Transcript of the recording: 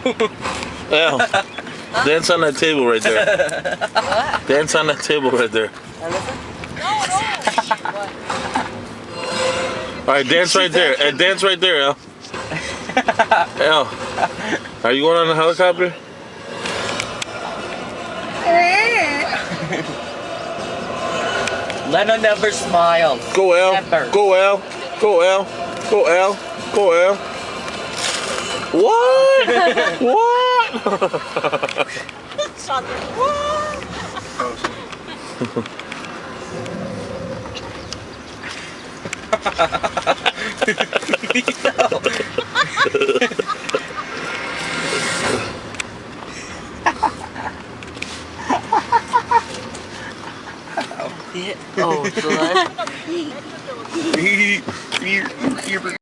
Al, dance on that table right there. Dance on that table right there. All right, dance right there. And dance right there, Al. Al, are you going on the helicopter? Leno never smiles. Go, Al. Never. Go, Al. Go, Al. Go, Al. Go, Al. What? What? Oh, son.